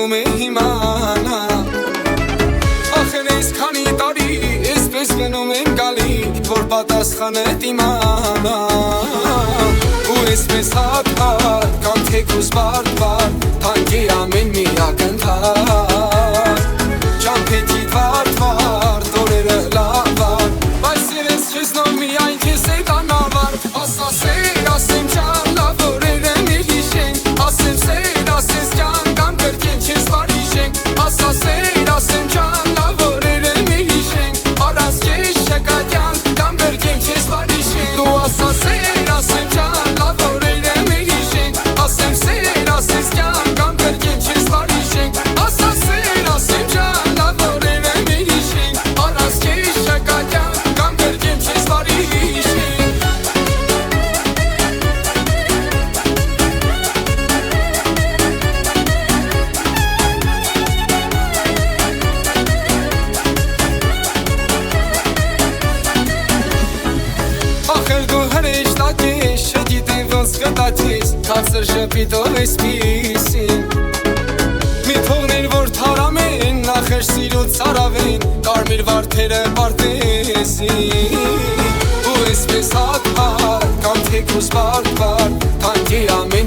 ուզում է իմանա Ախր ես քանի տարի Էսպես գնում եմ գալի Որ պատասխանը դիմանա Ու էսպես հատ-հատ Կամ թեկուզ բարդ-բարդ Թանկ է ամեն մի ակնթար Ճամփեթի վարդ-վարդ Օրերը լավ-վարդ Բայց սիրես չես նոր միայն քեզ է տանավար Ասա սեր, ասեմ ճան լավ օրերը մի հիշենք Ասեմ սեր, ասես ճան կամ կրկեն չես վարիշենք Ասա սեր, ասեմ ճան լավ օրերը մի հիշենք Արաս կեշ շկատյան կամ կրկեն չես վարիշենք Դու ասա սեր, ասեմ ճան լավ օրերը մի հիշենք Ասեմ սեր, ասես ճան կամ կրկեն չես վարիշենք Ասա սեր, ասեմ ճան լավ օրերը մի հիշենք Արաս կեշ շկատյան կամ կրկեն չես վարիշենք Ախր դու հրեշտակ ես, չգիտեմ ոնց կտացես Կացր շպիտով ես պիսին Մի թողներ որ թարամեն, նախր սիրուց արավեն Կարմիր վարդերը պարտեսին Ու էսպես հատ-հատ, կամ թեկուզ բարդ-բարդ Թանկ է ամեն